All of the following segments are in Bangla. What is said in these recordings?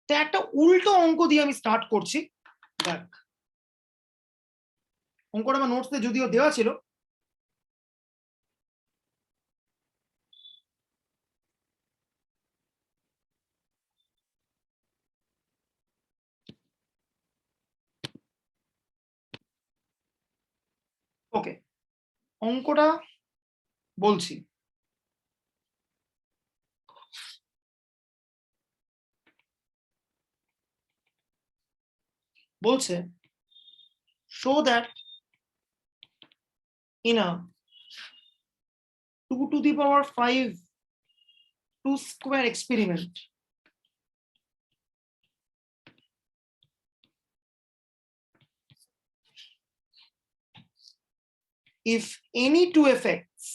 তো একটা উল্টো অঙ্ক দিয়ে আমি স্টার্ট করছি। দেখ, অঙ্কটা আমার নোটসে যদিও দেওয়া ছিল, ওকে অঙ্কটা বলছি। বলছে show that in a 2 to the power 5 2 square experiment, if any two effects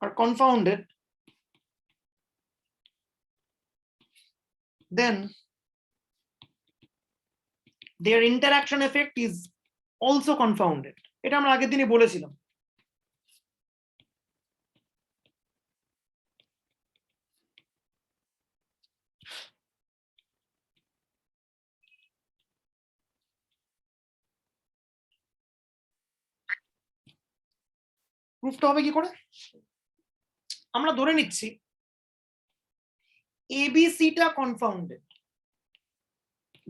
are confounded, then their interaction effect is also confounded. এটা আমরা আগের দিনই বলেছিলাম। প্রুফটা হবে কি করে? আমরা ধরে নিচ্ছি এবিসিটা কনফাউন্ডেড,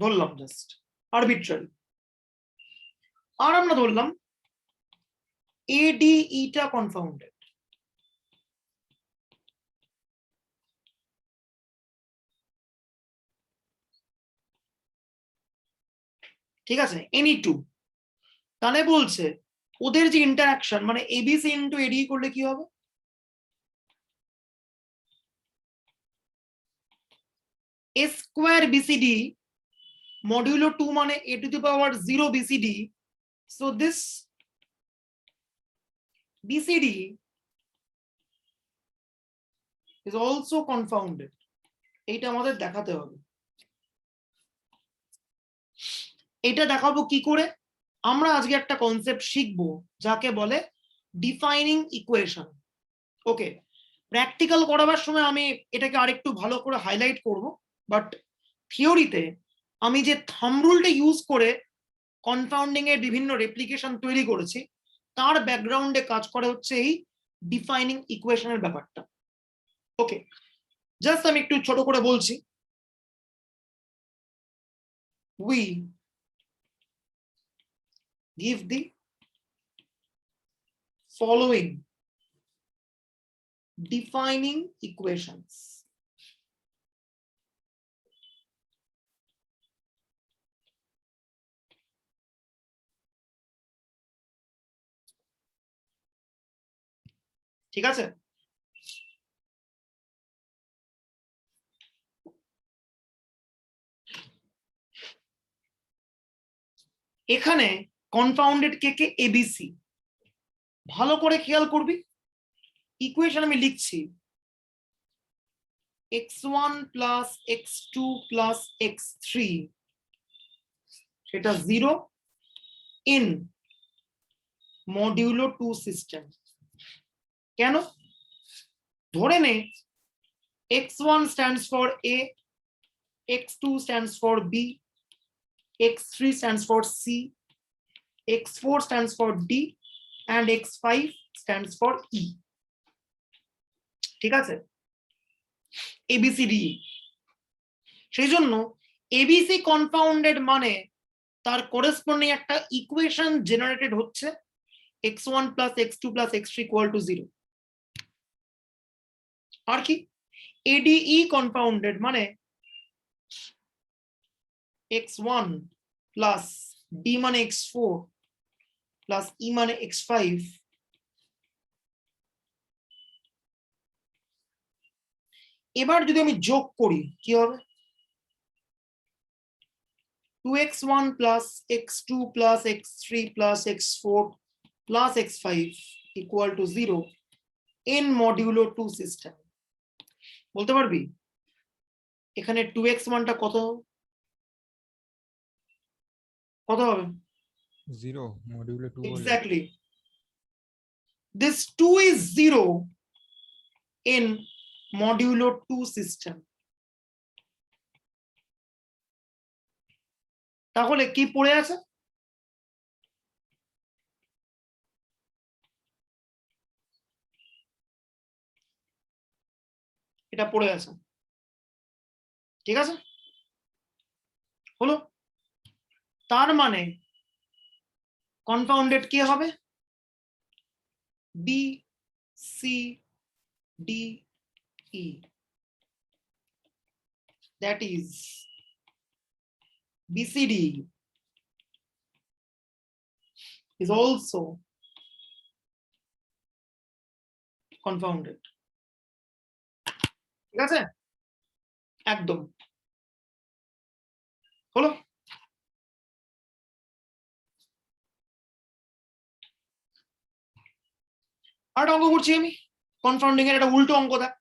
ধরলাম জাস্ট আরবিট্রারি। আর আমরা ধরলাম এডিইটা কনফাউন্ডেড। ঠিক আছে, এনি টু। তাহলে বলছে ওদের যে ইন্টারাকশন, মানে এবিসি ইন্টু এডি করলে কি হবে? এ স্কোয়ার বিসিডি মডিউলো 2 মানে a to the power 0 BCD. So this BCD is also confounded. এইটা আমাদের দেখাতে হবে। এটা দেখাবো কি করে? আমরা আজকে একটা কনসেপ্ট শিখবো যাকে বলে ডিফাইনিং ইকুয়েশন। ওকে, প্র্যাকটিক্যাল করাবার সময় আমি এটাকে আরেকটু ভালো করে হাইলাইট করব, বাট থিওরিতে আমি যে থাম্ব রুলটা ইউজ করে কনফাউন্ডিং এর বিভিন্ন রেপ্লিকেশন তৈরি করেছি, তার ব্যাকগ্রাউন্ডে কাজ করে হচ্ছে এই ডিফাইনিং ইকুয়েশনের ব্যাপারটা। ওকে, জাস্ট আমি একটু ছোট করে বলছি। we give the following defining equations. ঠিক আছে, এখানে কনফাউন্ডেড কে কে এবিসি। ভালো করে খেয়াল করবি, ইকুয়েশন আমি লিখছি x1 plus x2 plus x3, সেটা 0 ইন মডিউলো 2 সিস্টেম। কেন? ধরে নে x1 stands for A, x2 stands for B, x3 stands for C, x4 stands for D, and x5 stands for E. ঠিক আছে, ABCD। সেই জন্য এবিসি কনফাউন্ডেড মানে তার করেসপন্ডিং একটা ইকুয়েশন জেনারেটেড হচ্ছে x1 plus x2 plus x3 equal to 0। আর কি এডিই কনফাউন্ডেড মানে x1 প্লাস d মানে x4 প্লাস e মানে x5 এবার যদি আমি যোগ করি কি হবে? 2x1 plus x2 plus x3 plus x4 plus x5 equal to 0 in modulo 2 system. বলতে পারবি এখানে 2x1 টা কত কত হবে? 0 modulo 2 exactly this 2 is 0 in modulo 2 system. তাহলে কি পড়ে আছে? এটা পড়ে আছে, ঠিক আছে? হলো, তার মানে কনফাউন্ডেড কি হবে? B C D E, that is BCD is also confounded. ঠিক আছে, একদম হলো। আর অঙ্ক করছি আমি কনফাউন্ডিং এর, একটা উল্টো অঙ্ক দেখ।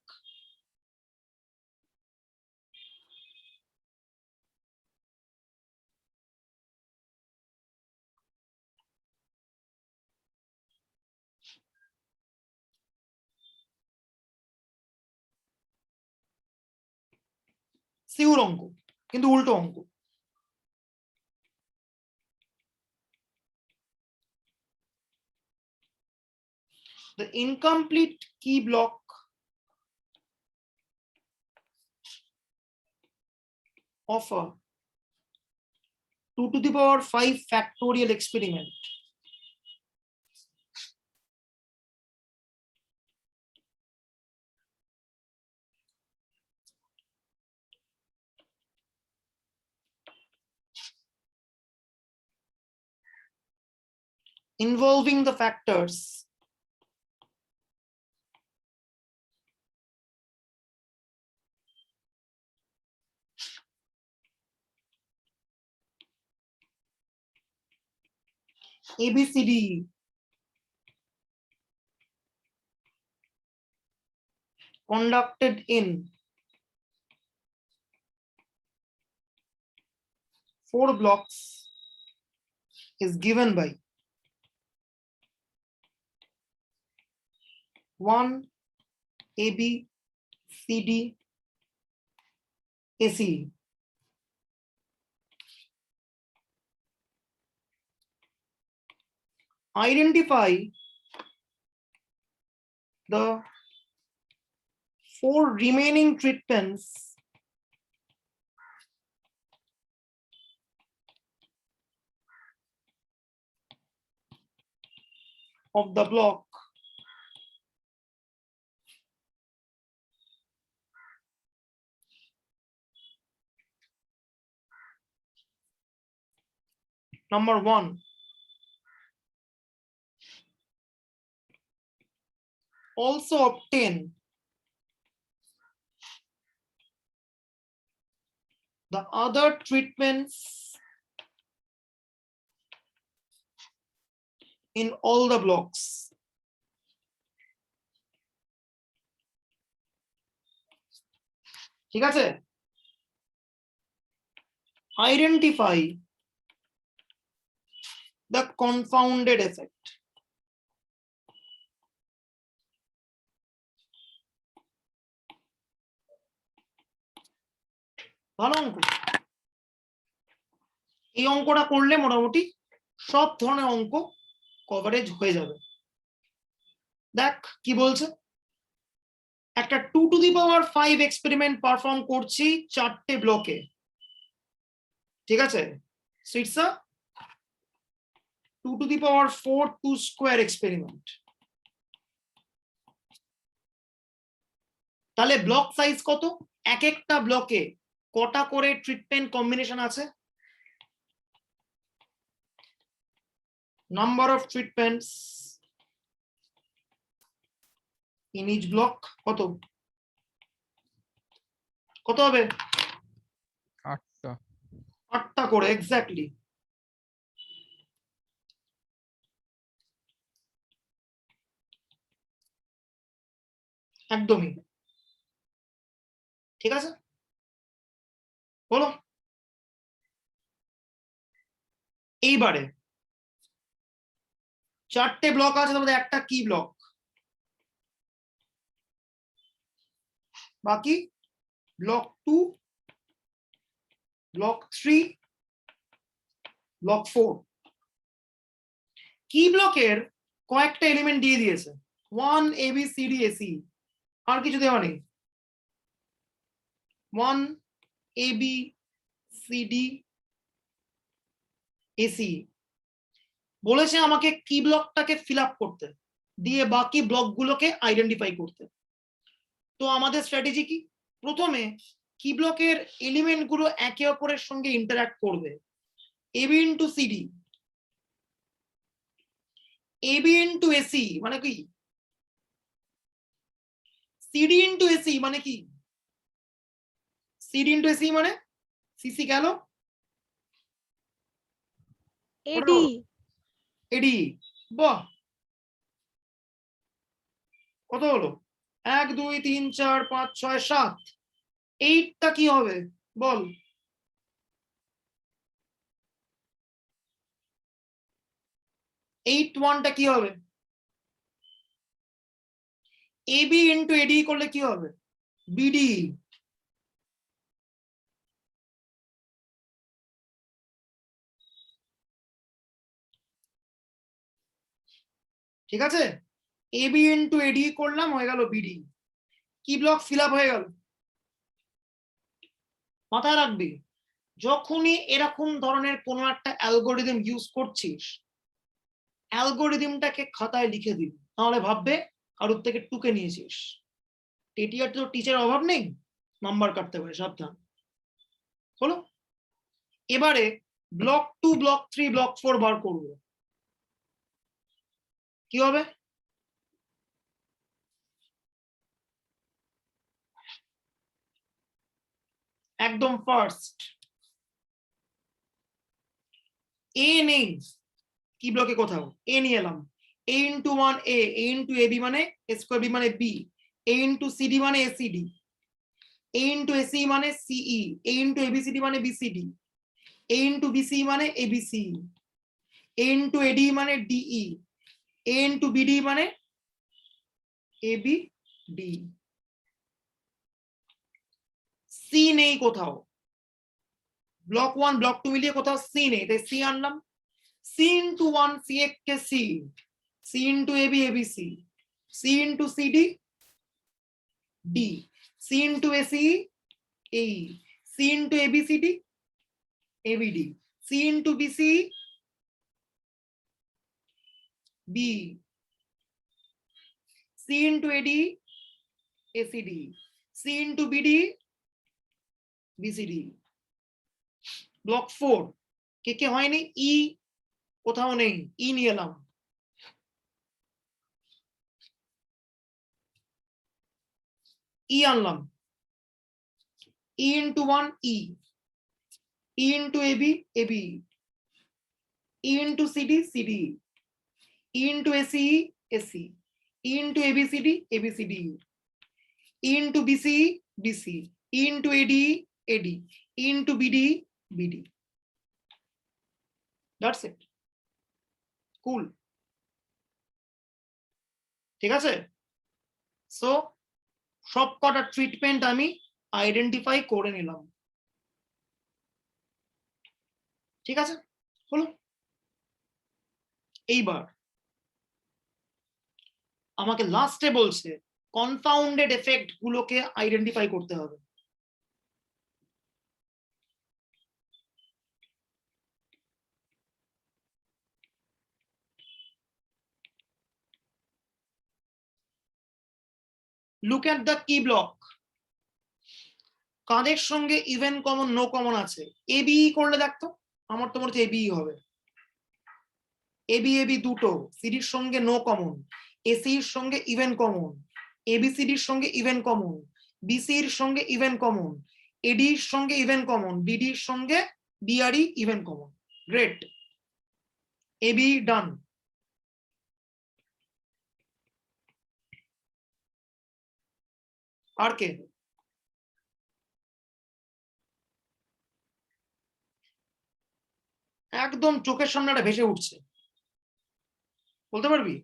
সিউর অঙ্ক কিন্তু উল্টো অঙ্ক। The incomplete key block of a 2 to the power 5 factorial experiment involving the factors ABCD conducted in 4 blocks is given by 1 AB CD AC. Identify the 4 remaining treatments of the block number 1. Also obtain the other treatments in all the blocks. ঠিক আছে, identify the confounded effect. ভালো অঙ্ক। এই অঙ্কটা করলে মোটামুটি সব ধরনের অঙ্ক কভারেজ হয়ে যাবে। দেখ কি বলছে, একটা 2 to the power 5 experiment perform করছি 4টে ব্লকে, ঠিক আছে? So it's a 2 to the power 4 2 square experiment. তাহলে ব্লক সাইজ কত? এক একটা ব্লকে কটা করে ট্রিটমেন্ট কম্বিনেশন আছে? Number of treatments in each block কত? কত হবে? 8টা। 8টা করে, এক্স্যাক্টলি। একদমই ঠিক আছে, বলো। এইবারে 4টে ব্লক আছে, তার মধ্যে একটা কি ব্লক? বাকি ব্লক 2, ব্লক 3, ব্লক 4। কি ব্লকের কয়েকটা এলিমেন্ট দিয়ে দিয়েছে, 1 A B C D A C, আর কিছু দেওয়া নেই। 1 A B C D A C বলেছে আমাকে কি ব্লকটাকে ফিল আপ করতে, দিয়ে বাকি ব্লকগুলোকে আইডেন্টিফাই করতে। তো আমাদের স্ট্র্যাটেজি কি, প্রথমে কি ব্লকের এলিমেন্ট গুলো একে অপরের সঙ্গে ইন্টারঅ্যাক্ট করবে। AB into CD, AB into AC মানে কি, CD ইন্টু AC মানে কি, CD ইন্টু AC মানে CC গেল, এডি AD। বাহ, কত হলো, 1 2 3 4 5 6 7, 8টা কি হবে বল। 8 টা কি হবে, AB ইন্টু AD করলে কি হবে, BD। ঠিক আছে, AB ইন্টু AD করলাম, হয়ে গেল BD। কি ব্লক ফিল আপ হয়ে গেল। মাথায় রাখবি, যখনই এরকম ধরনের কোনো একটা অ্যালগোরিদম ইউজ করছিস, অ্যালগোরিদমটাকে খাতায় লিখে দিবি, তাহলে ভাববে কারোর থেকে টুকে নিয়েছিস। টেটিআর তো টিচার অভাব নেই, নাম্বার কাটতে পারে, সাবধান। হলো, এবারে ব্লক 2, ব্লক 3, ব্লক 4 বার করবো। কি হবে, একদম ফার্স্ট এ নেই কি ব্লকে কোথাও, এ নিয়ে এলাম। A into 1 A, A into AB মানে A স্কোয়ার B মানে B, A ইন্টু CD মানে ACD, A ইন্টু AC মানে CE, A ইন্টু ABCD মানে BCD, A ইন্টু BC মানে ABC, A ইন্টু AD মানে DE, A ইন্টু BD মানে ABD। C নেই কোথাও, ব্লক 1 ব্লক 2 মিলিয়ে কোথাও C নেই, তাই C আনলাম। C ইন্টু 1 C কে C, C into AB ABC, C into CD D, C into AC AE, C into ABCD ABD, C into BC B, C into AD ACD, C into BD BCD। Block 4 কে কে হয়নি, ই কোথাও নেই, ই নিয়ে এলাম। ই আনলাম, ই into 1 E, E into AB AB, E into CD CD, E into AC AC, E into ABCD ABCD, E into BC BC, E into AD AD, E into BD BD। That's it, cool. ঠিক আছে, সো সব কটা ট্রিটমেন্ট আমি আইডেন্টিফাই করে নিলাম। ঠিক আছে, হলো। এইবার আমাকে লাস্টে বলছে কনফাউন্ডেড এফেক্ট গুলোকে আইডেন্টিফাই করতে হবে। লুক এট দ্য কি ব্লক, কাদের সঙ্গে ইভেন কমন নো কমন আছে। এবি করলে দেখতো, আমার তো মনে হচ্ছে এবি হবে। এবি এবি দুটো, সিডির সঙ্গে নো কমন, এসির সঙ্গে ইভেন কমন, এবিসিডির সঙ্গে ইভেন কমন, বিসির সঙ্গে ইভেন কমন, এডির সঙ্গে ইভেন কমন, ডিডির সঙ্গে DRE even common. Great, AB done. আর কে, একদম চোখের সামনে একটা ভেসে উঠছে, বলতে পারবি,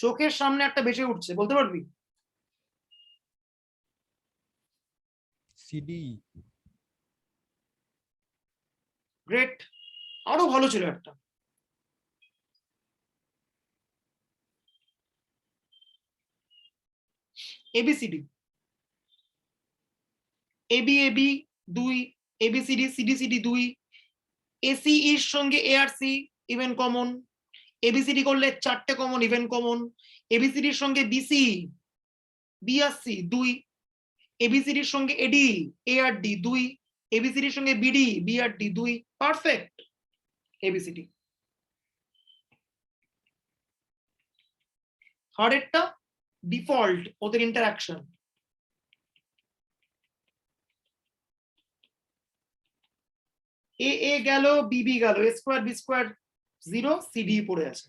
চোখের সামনে একটা ভেসে উঠছে, বলতে পারবি। সিডি। গ্রেট, আরো ভালো ছিল একটা। ABCD, AB AB 2, ABCD CDCD 2, AC এর সঙ্গে এআরসি ইভেন কমন, এবিসিডি করলে 4টে কমন ইভেন কমন, এবিসিডির সঙ্গে বিসি বিআরসি 2, এবিসিডির সঙ্গে এডি এআরডি 2, এবিসিডির সঙ্গে বিডি বিআরডি 2, পারফেক্ট এবিসিডি। থার্ডেরটা ডিফল্ট, ওদের ইন্টারঅ্যাকশন। এ এ গেল, বিবি গেল, A square B square 0, CD পড়ে আছে,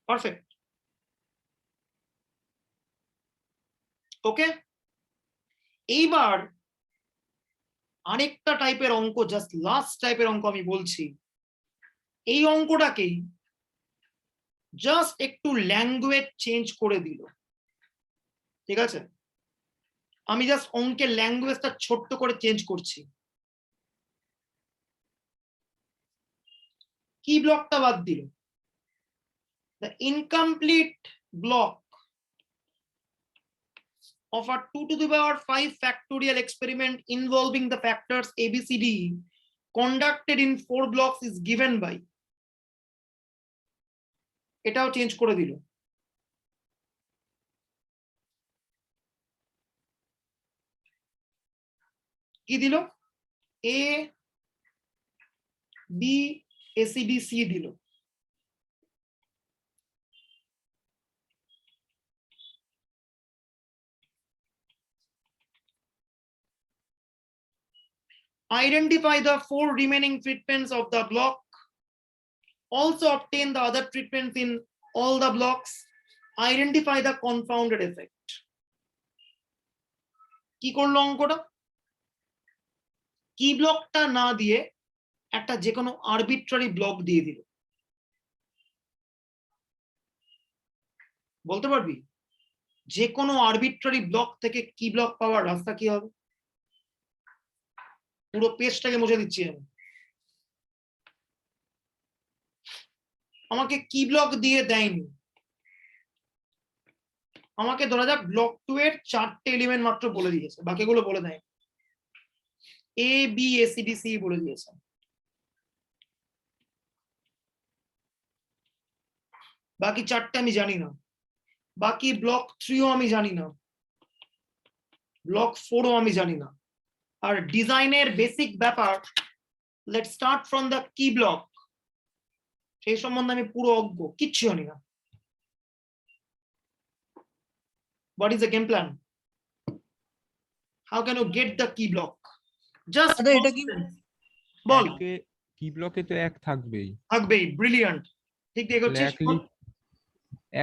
পারফেক্ট। ওকে, এইবার আরেকটা টাইপের অঙ্ক, জাস্ট লাস্ট টাইপের অঙ্ক আমি বলছি। এই অঙ্কটাকেই জাস্ট একটু ল্যাঙ্গুয়েজ চেঞ্জ করে দিল, ঠিক আছে? আমি জাস্ট অঙ্কের ল্যাঙ্গুয়েজটা ছোট্ট করে চেঞ্জ করছি। কি ব্লকটা বাদ দিল? The incomplete block of a 2 to the power 5 factorial experiment involving the factors ABCD conducted in 4 blocks is given by, এটাও চেঞ্জ করে দিল। কি দিল? এ বি এসিডি সি দিল। Identify the 4 remaining treatments of the block. Also obtain the other treatments in all the blocks. Identify the confounded effect. কি করলো অঙ্কটা? কি ব্লকটা না দিয়ে একটা যে কোনো আরবিট্রারি ব্লক দিয়ে দিল। বলতে পারবি যে কোনো আরবিট্রারি ব্লক থেকে কি ব্লক পাওয়ার রাস্তা কি হবে? পুরো পেজটাকে মুছে দিচ্ছি আমি। আমাকে কি ব্লক দিয়ে দেয়নি, আমাকে ধরা যাক ব্লক 2 এর 4টে এলিমেন্ট মাত্র বলে দিয়েছে, বাকিগুলো বলে দেয়। এ বি এসিডি সি বলে দিয়েছে, বাকি 4টে আমি জানি না, বাকি ব্লক 3ও আমি জানি না, ব্লক 4ও আমি জানি না। আর ডিজাইনের বেসিক ব্যাপার, লেট স্টার্ট ফ্রম দ্য কি ব্লক, সেই সম্বন্ধে আমি পুরো অজ্ঞ, কিচ্ছু জানি না। What is the game plan? How can you get the key block? Just এটা কি বল। কি ব্লকে তো 1 থাকবেই। থাকবেই, ব্রিলিয়ান্ট, ঠিক ঠিক হচ্ছিস।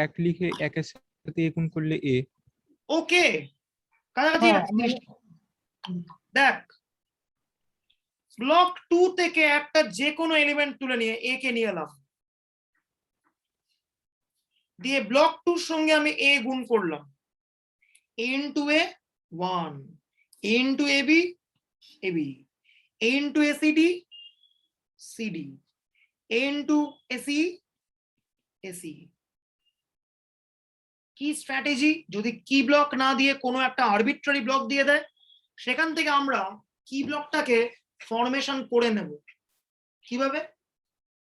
এক লিখে একের সাথে গুণ করলে এ। ওকে, কাছাকাছি যাচ্ছিস। দেখ, ব্লক 2 থেকে একটা যে কোনো এলিমেন্ট তুলে নিয়ে এ কে নিয়ে এলাম, দিয়ে ব্লক 2 সঙ্গে আমি এ গুণ করলাম, a into a 1, a into ab ab, a into acd cd, a into ace ace। কি স্ট্র্যাটেজি? যদি কি ব্লক না দিয়ে কোনো একটা আরবিট্রারি ব্লক দিয়ে দেয়, সেখান থেকে আমরা কি ব্লকটাকে ফরমেশন করে নেব। কিভাবে?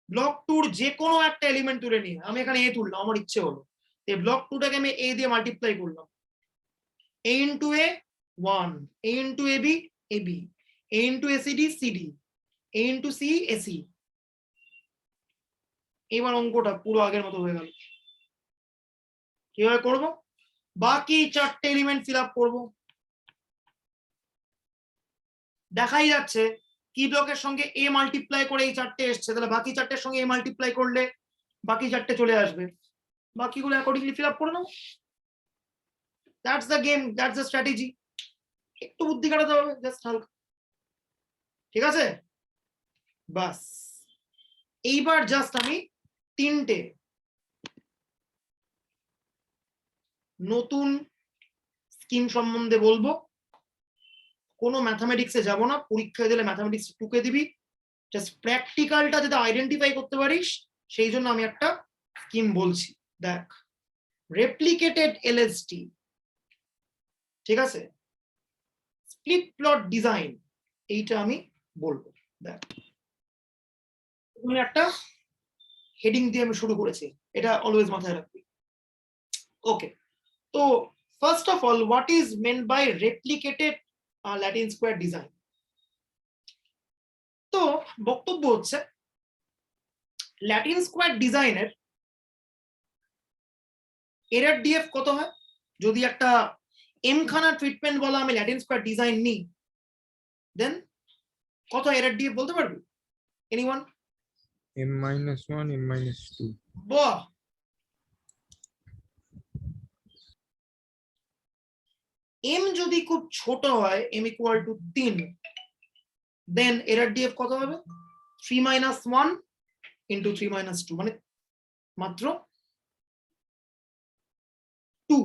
ব্লক 2 যে কোনো একটা এলিমেন্ট তুলে নিয়ে, আমি এখানে এ তুললাম, আমার ইচ্ছে হলো, এই ব্লক 2টাকে আমি এ দিয়ে মাল্টিপ্লাই করলাম, a into a 1, a into ab ab, a into acd cd, a into c ac। এবার অঙ্কটা পুরো আগের মতো হয়ে গেল। কিভাবে করব? বাকি 4টে এলিমেন্ট ফিল আপ করবো। দেখাই যাচ্ছে কি ব্লকের সঙ্গে এ মাল্টিপ্লাই করে এই 4টে এসছে, তাহলে বাকি 4টের সঙ্গে এ মাল্টিপ্লাই করলে বাকি 4টে চলে আসবে, বাকিগুলো অ্যাকর্ডিংলি ফিল আপ করে নেবো। That's the game, that's the strategy. একটু বুদ্ধি খাটাতে হবে, জাস্ট হালকা, ঠিক আছে? বাস, এইবার জাস্ট আমি 3টে নতুন স্কিম সম্বন্ধে বলবো, কোনো ম্যাথামেটিক্সে যাব না, পরীক্ষায় দিলে ম্যাথামেটিক্স টুকে দিবি, জাস্ট প্র্যাকটিক্যালটা যদি আইডেন্টিফাই করতে পারিস সেই জন্য আমি একটা স্কিম বলছি। দেখ, রেপ্লিকেটেড এলএসটি, ঠিক আছে, স্প্লিট প্লট ডিজাইন, এইটা আমি বলবো। দেখ, একটা হেডিং দিয়ে আমি শুরু করেছি, এটা অলওয়েজ মাথায় রাখবি। ওকে, তো first of all, what is meant by replicated Latin square design? তো বক্তব্য হচ্ছে, ল্যাটিন স্কোয়ার ডিজাইনের এরর ডিএফ কত হয়? যদি একটা এম খানা ট্রিটমেন্ট বলা আমি ল্যাটিন স্কোয়ার ডিজাইন নিই, দেন কত এরর ডিএফ বলতে পারবি? এনিওয়ান? m-1 m-2। বাহ, এম যদি খুব ছোট হয়, M equal to 3, then error DF কত হবে? 3 - 1 ইন্টু 3 - 2, মানে মাত্র 2।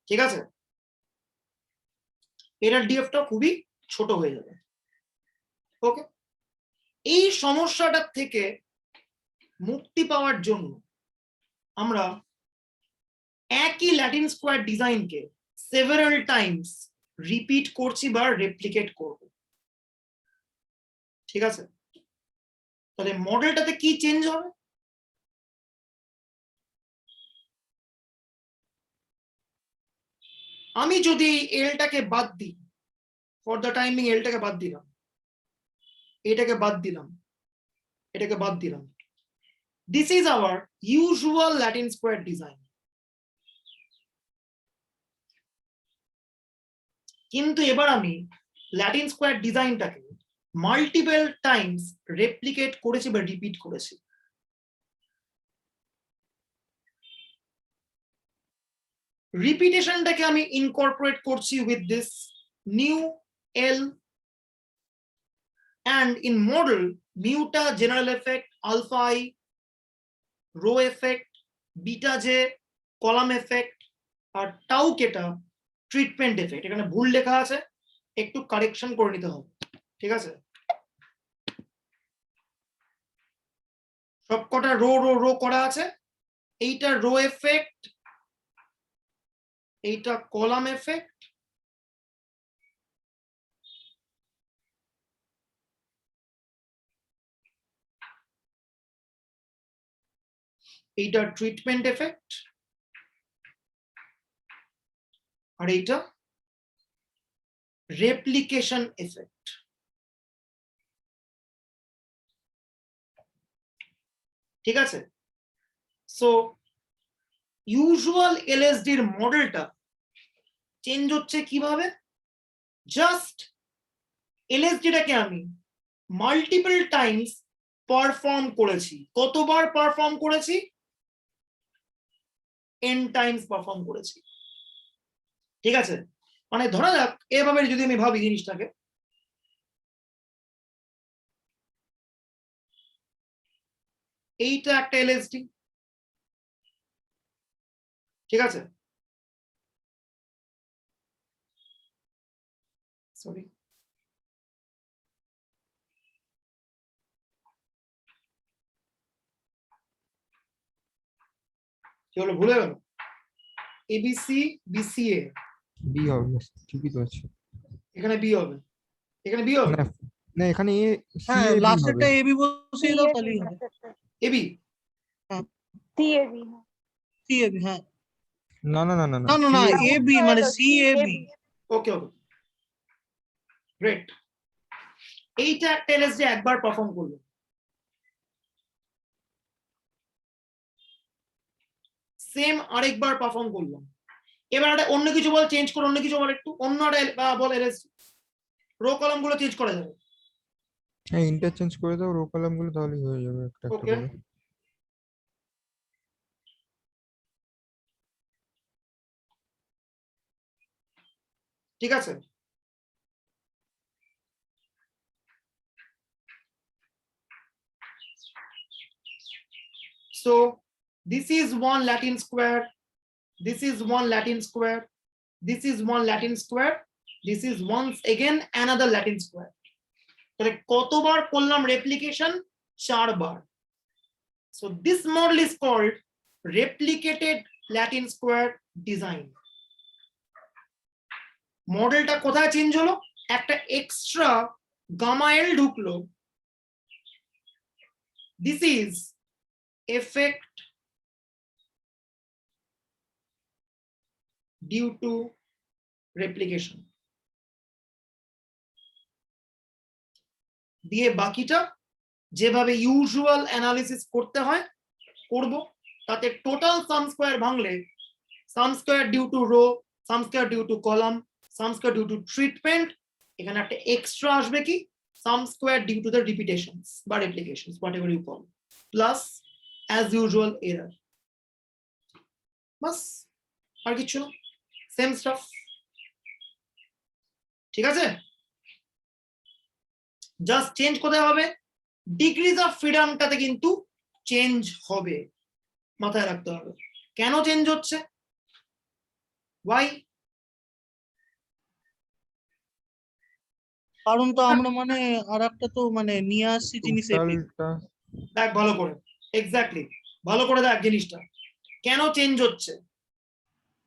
ঠিক আছে, এরর ডিএফটা খুবই ছোট হয়ে যাবে। ওকে, এই সমস্যাটার থেকে মুক্তি পাওয়ার জন্য আমরা একই ল্যাটিন স্কোয়ার ডিজাইনকে সেভারাল টাইমস রিপিট করছি বা রেপ্লিকেট করব। ঠিক আছে, তাহলে মডেলটাতে কি চেঞ্জ হবে? আমি যদি এলটাকে বাদ দিই, ফর দ্য টাইমিং এলটাকে বাদ দিলাম, এটাকে বাদ দিলাম, এটাকে বাদ দিলাম, this is our usual Latin square design. কিন্তু এবার আমি ল্যাটিন স্কোয়ার ডিজাইনটাকে মাল্টিপল টাইমস রেপ্লিকেট করেছি বা রিপিট করেছি। রিপিটেশনটাকে আমি ইনকর্পোরেট করছি with this new L, and in model muটা general effect, alpha I row effect, beta j column effect, R tau কেটা ট্রিটমেন্ট এফেক্ট। এখানে ভুল লেখা আছে, একটু কারেকশন করে নিতে হবে। ঠিক আছে, সবকটা রো রো রো করা আছে, এইটা রো এফেক্ট, এইটা কলাম এফেক্ট, এইটা ট্রিটমেন্ট এফেক্ট, আর এইটা রেপ্লিকেশন এফেক্ট। ঠিক আছে, সো ইউজুয়াল এলএসডির মডেলটা চেঞ্জ হচ্ছে কিভাবে? জাস্ট এলএসডিটাকে আমি মাল্টিপল টাইমস পারফর্ম করেছি। কতবার পারফর্ম করেছি? n টাইমস পারফর্ম করেছি। ঠিক আছে, মানে ধরা যাক এভাবে যদি আমি ভাবি জিনিসটাকে, এইটা একটা এলএসডি, ঠিক আছে, সরি, কি হলো, ভুলে গেল? এবিসি বিসিএ, বি হবে, ঠিকই তো আছে। এখানে বি হবে, এখানে বি হবে, না না, এখানে এ সি হ্যাঁ, এ বি হবে। লাস্টেরটা এবি বসিয়ে দাও তাহলেই হবে। এবি সিএবি সিএবি, হ্যাঁ। না না না না না না না, CAB এবি মানে সিএবি। ওকে ওকে, গ্রেট। এইটা একটা এলএসডি একবার পারফর্ম করলো, সেম আরেকবার পারফর্ম করলাম। এবার একটা অন্য কিছু বল, চেঞ্জ করে অন্য কিছু বল, একটু অন্য একটা বল এলএসডি। রো কলাম গুলো চেঞ্জ করা যাবে। হ্যাঁ, ইন্টারচেঞ্জ করে দাও রো কলাম গুলো, তাহলেই হয়ে যাবে একটা একটা ওকে, করে। ঠিক আছে, so this is one Latin square, this is one Latin square, this is one Latin square, this is once again another Latin square. তাহলে কতবার করলাম replication? 4 bar. So this model is called replicated Latin square design. মডেলটা কোথায় চেঞ্জ হলো? একটা এক্সট্রা গামা এল ঢুকলো. This is effect due to replication. দিয়ে বাকিটা যেভাবে ইউজুয়াল অ্যানালিসিস করতে হয় করব. তাতে টোটাল সাম স্কয়ার ভাঙলে sum square due to row, sum square due to column, sum square due to treatment, এখানে একটা এক্সট্রা আসবে কি sum square due to the repetitions বা replications whatever you call, plus as usual error. বাস, আর কিছু না, সেম স্টাফ. ঠিক আছে, জাস্ট চেঞ্জ কোথায় হবে? ডিগ্রিজ অফ ফ্রিডমটাতে কিন্তু চেঞ্জ হবে, মাথায় রাখতে হবে. কেন চেঞ্জ হচ্ছে? ওয়াই? কারণ তো আমরা মানে আরেকটা তো মানে নিয়ে আসছি জিনিস এপিক। টোটালটা দেখ ভালো করে, এক্স্যাক্টলি ভালো করে দেখ জিনিসটা কেন চেঞ্জ হচ্ছে.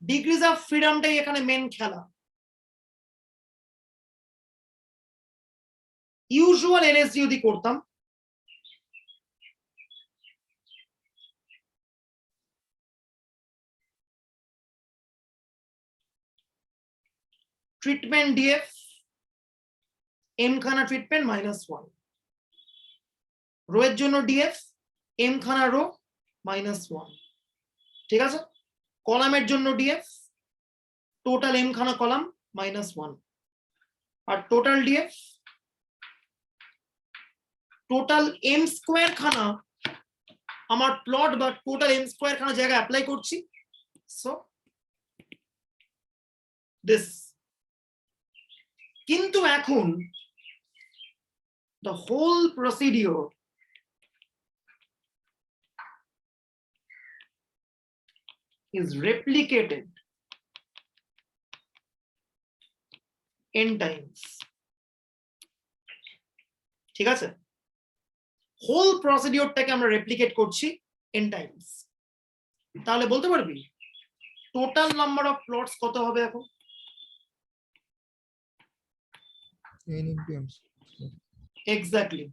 ডিগ্রিজ অফ ফ্রিডমটাই এখানে মেন খেলা. ইউজুয়াল এলএসডি যদি করতাম, ট্রিটমেন্ট ডিএফ এম খানা ট্রিটমেন্ট -1, রো এর জন্য ডিএফ এম খানা রো -1, ঠিক আছে. কলামের জন্য ডিএফ টোটাল এম খানা কলাম -1, আর total DF total M square খানা আমার প্লট বা টোটাল এম স্কোয়ার খানা জায়গায় অ্যাপ্লাই করছি. সো দিস, কিন্তু এখন the whole procedure is replicated n times. ঠিক আছে, হোল প্রসিডিওরটাকে আমরা রেপ্লিকেট করছি n টাইমস. তাহলে বলতে পারবি টোটাল নাম্বার অফ প্লটস কত হবে এখন? n into m এক্স্যাক্টলি,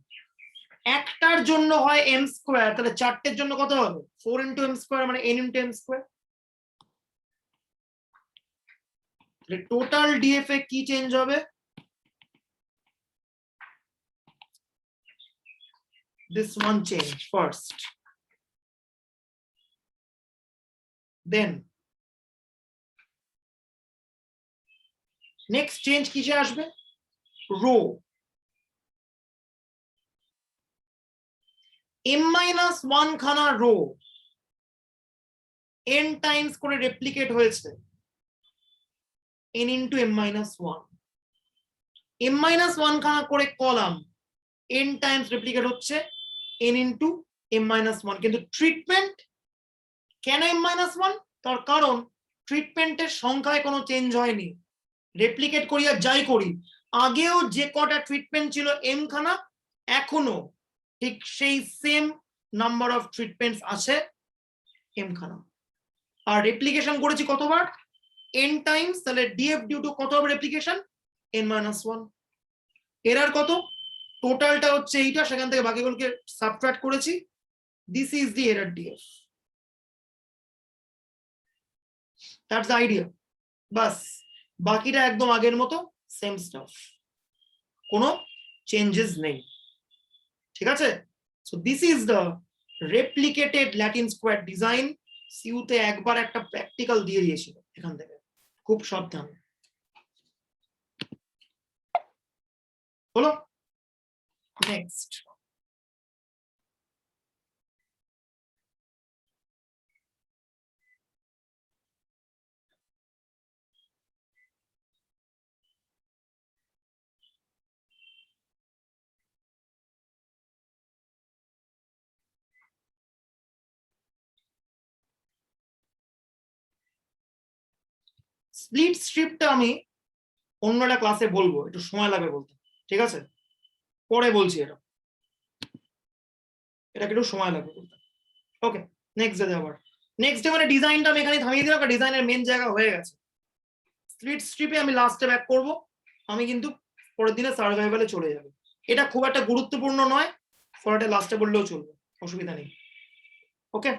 একটার জন্য হয় m স্কয়ার, তাহলে চারটের জন্য কত হবে? 4 ইনটু m স্কয়ার মানে n ইনটু m স্কয়ার. তাহলে টোটাল ডিএফ এ কি চেঞ্জ হবে? This one change first, then next change কিসে আসবে? রো m-1 খানা রো n টাইমস করে রেপ্লিকেট হয়েছে n ইনটু m-1, m-1 খানা করে কলাম n টাইমস রেপ্লিকেট হচ্ছে n ইনটু m-1, কিন্তু ট্রিটমেন্ট কেন m-1? তার কারণ ট্রিটমেন্টের সংখ্যায় কোনো চেঞ্জ হয়নি. রেপ্লিকেট করি আর যাই করি, আগেও যে কটা ট্রিটমেন্ট ছিল m খানা, এখনো ঠিক সেই সেম নাম্বার অফ ট্রিটমেন্টস আছে m খানা. আর রেপ্লিকেশন করেছি কতবার? n Times. তাহলে ডিএফ ডিউ টু কত হবে রেপ্লিকেশন? n-1. এরর কত? টোটালটা হচ্ছে এইটা, সেখান থেকে বাকিগুলোকে সাবট্রাক্ট করেছি. This is the error DF. That's the idea. বাস, বাকিটা একদম আগের মতো সেম স্টাফ, কোনো চেঞ্জেস নেই. ঠিক আছে, so this is the replicated Latin square design. সিউতে একবার একটা প্র্যাকটিক্যাল দিয়ে দিয়েছিল, এখান থেকে খুব সাবধান. হলো, নেক্সট. স্প্লিট স্ট্রিপটা আমি অন্য একটা ক্লাসে বলবো, একটু সময় লাগবে বলতে, ঠিক আছে? পরে বলছি এটা একটু সময় লাগবে বলতে। ওকে, নেক্সট ডে আবার নেক্সট ডে মানে ডিজাইনটা আমি এখানে থামিয়ে দিলাম, ডিজাইনের মেন জায়গা হয়ে গেছে। স্প্লিট স্ট্রিপে আমি লাস্টে ব্যাক করব, আমি কিন্তু পরের দিনে সার্ভাইভালে চলে যাবে। এটা খুব একটা গুরুত্বপূর্ণ নয়, পরেরটা লাস্টে বললেও চলবে, অসুবিধা নেই। ওকে।